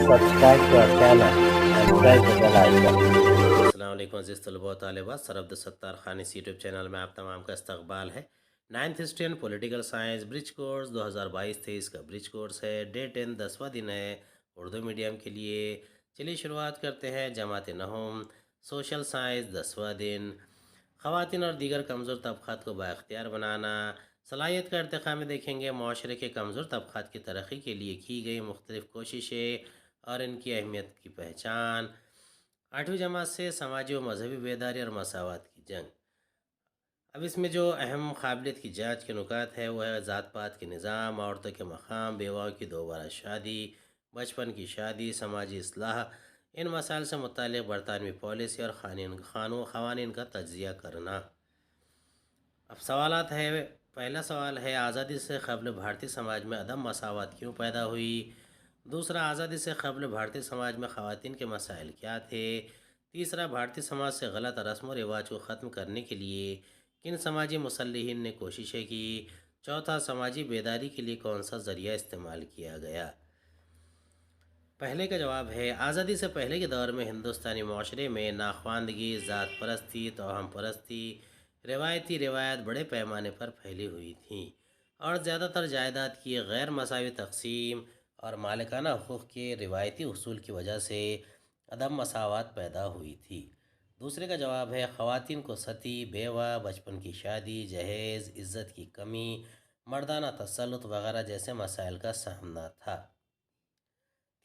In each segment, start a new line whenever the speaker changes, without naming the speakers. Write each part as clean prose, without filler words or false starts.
subscribe to our channel and press the bell icon.
السلام علیکم عزیز طلباء و طالبات، سر عبدالستار خان اس یوٹیوب چینل میں آپ تمام کا استقبال ہے۔ 9th history and political science bridge course 2022-23 کا برج کورس ہے۔ ڈے 10 10واں دن ہے اردو میڈیم کے لیے۔ چلیے شروعات کرتے ہیں۔ جماعت نہم سوشل سائنس 10واں دن۔ خواتین اور دیگر کمزور طبقات کو بااختیار بنانا، صلاحیت کا ارتقاء میں دیکھیں گے معاشرے کے کمزور طبقات کی ترقی کے لیے کی گئی مختلف کوششیں اور ان کی اہمیت کی پہچان۔ 8ویں جماعت سے سماجی و مذہبی بیداری اور مساوات کی جنگ۔ اب اس میں جو اہم قابلیت کی جانچ کے نکات ہے وہ ہے ذات پات کے نظام، عورتوں کے مقام، بیواؤں کی دوبارہ شادی، بچپن کی شادی، سماجی اصلاح۔ ان مسائل سے متعلق برطانوی پالیسی اور قوانین کا تجزیہ کرنا۔ اب سوالات ہے۔ پہلا سوال ہے آزادی سے قبل بھارتی سماج میں عدم مساوات کیوں پیدا ہوئی؟ دوسرا، آزادی سے قبل بھارتی سماج میں خواتین کے مسائل کیا تھے؟ تیسرا، بھارتی سماج سے غلط رسم و رواج کو ختم کرنے کے لیے کن سماجی مصلحین نے کوششیں کی؟ چوتھا، سماجی بیداری کے لیے کون سا ذریعہ استعمال کیا گیا؟ پہلے کا جواب ہے آزادی سے پہلے کے دور میں ہندوستانی معاشرے میں ناخواندگی، ذات پرستی، توہم پرستی، روایتی روایات بڑے پیمانے پر پھیلی ہوئی تھیں اور زیادہ تر جائیداد کی غیر مساوی تقسیم اور مالکانہ حقوق کے روایتی اصول کی وجہ سے عدم مساوات پیدا ہوئی تھی۔ دوسرے کا جواب ہے خواتین کو ستی، بیوہ، بچپن کی شادی، جہیز، عزت کی کمی، مردانہ تسلط وغیرہ جیسے مسائل کا سامنا تھا۔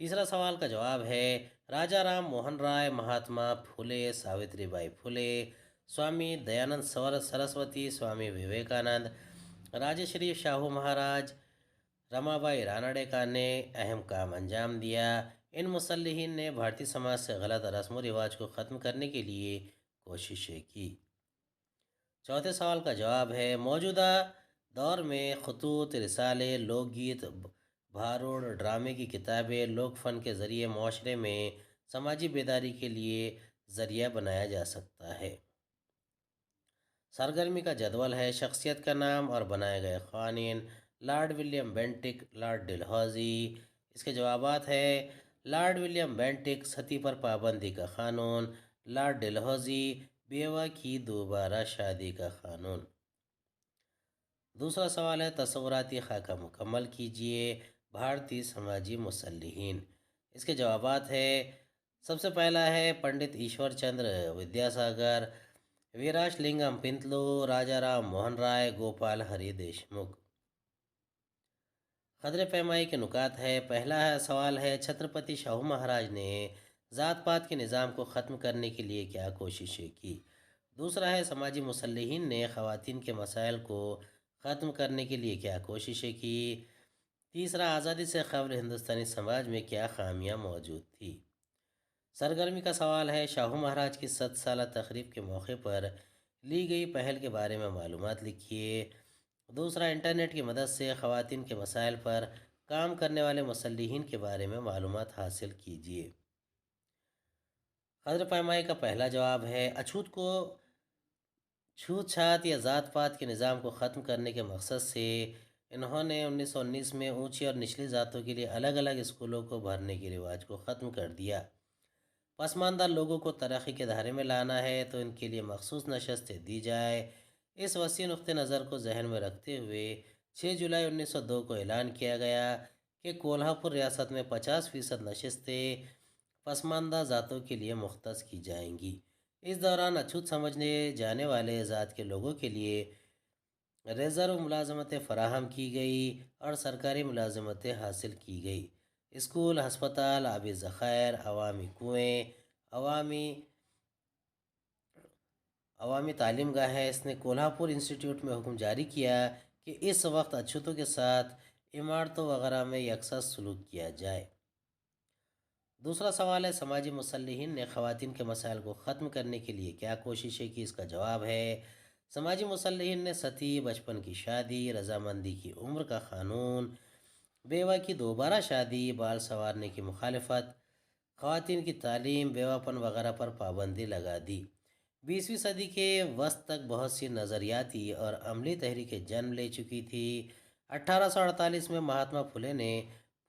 تیسرا سوال کا جواب ہے راجہ رام موہن رائے، مہاتما پھولے، ساوتری بائی پھولے، سوامی دیانند سرسوتی، سوامی وویکانند، راجہ شریف شاہو مہاراج، رما بائی راناڈے نے اہم کام انجام دیا۔ ان مصلحین نے بھارتی سماج سے غلط رسم و رواج کو ختم کرنے کے لیے کوششیں کی۔ چوتھے سوال کا جواب ہے موجودہ دور میں خطوط، رسالے، لوک گیت، بھاروڑ، ڈرامے کی کتابیں، لوک فن کے ذریعے معاشرے میں سماجی بیداری کے لیے ذریعہ بنایا جا سکتا ہے۔ سرگرمی کا جدول ہے شخصیت کا نام اور بنائے گئے قوانین۔ Lord William Bentinck, Lord Dalhousie. اس کے جوابات ہے لارڈ ولیم بینٹک، ستی پر پابندی کا قانون، لارڈ ڈلہوزی، بیوہ کی دوبارہ شادی کا قانون۔ دوسرا سوال ہے تصوراتی خاکہ مکمل کیجیے بھارتی سماجی مصلحین۔ اس کے جوابات ہے سب سے پہلا ہے پنڈت ایشور چندر ودیا ساگر، ویراش لنگم پنتلو، راجہ رام موہن رائے، گوپال ہری دیشمکھ۔ قدر پیمائی کے نکات ہے۔ پہلا سوال ہے چھترپتی شاہو مہاراج نے ذات پات کے نظام کو ختم کرنے کے لیے کیا کوششیں کی؟ دوسرا ہے سماجی مصلحین نے خواتین کے مسائل کو ختم کرنے کے لیے کیا کوششیں کی؟ تیسرا، آزادی سے قبل ہندوستانی سماج میں کیا خامیاں موجود تھی؟ سرگرمی کا سوال ہے شاہو مہاراج کی 100 سالہ تقریب کے موقع پر لی گئی پہل کے بارے میں معلومات لکھیے۔ دوسرا، انٹرنیٹ کی مدد سے خواتین کے مسائل پر کام کرنے والے مصلحین کے بارے میں معلومات حاصل کیجیے۔ قدر پیمائی کا پہلا جواب ہے چھوت چھات یا ذات پات کے نظام کو ختم کرنے کے مقصد سے انہوں نے 1919 میں اونچی اور نچلی ذاتوں کے لیے الگ الگ اسکولوں کو بھرنے کے رواج کو ختم کر دیا۔ پسماندہ لوگوں کو ترقی کے دھارے میں لانا ہے تو ان کے لیے مخصوص نشستیں دی جائے۔ اس وسیع نقطہ نظر کو ذہن میں رکھتے ہوئے 6 جولائی 1902 کو اعلان کیا گیا کہ کولہاپور ریاست میں 50% نشستیں پسماندہ ذاتوں کے لیے مختص کی جائیں گی۔ اس دوران اچھوت سمجھنے جانے والے ذات کے لوگوں کے لیے ریزرو ملازمتیں فراہم کی گئی اور سرکاری ملازمتیں حاصل کی گئی۔ اسکول، ہسپتال، آبی ذخائر، عوامی کنویں، عوامی تعلیم گاہیں۔ اس نے کولہاپور انسٹیٹیوٹ میں حکم جاری کیا کہ اس وقت اچھوتوں کے ساتھ عمارتوں وغیرہ میں یکساں سلوک کیا جائے۔ دوسرا سوال ہے سماجی مصلحین نے خواتین کے مسائل کو ختم کرنے کے لیے کیا کوششیں کی؟ اس کا جواب ہے سماجی مصلحین نے ستی، بچپن کی شادی، رضامندی کی عمر کا قانون، بیوہ کی دوبارہ شادی، بال سنوارنے کی مخالفت، خواتین کی تعلیم، بیوہ پن وغیرہ پر پابندی لگا دی۔ 20ویں صدی کے وسط تک بہت سی نظریاتی اور عملی تحریکیں جنم لے چکی تھی۔ 1848 میں مہاتما پھولے نے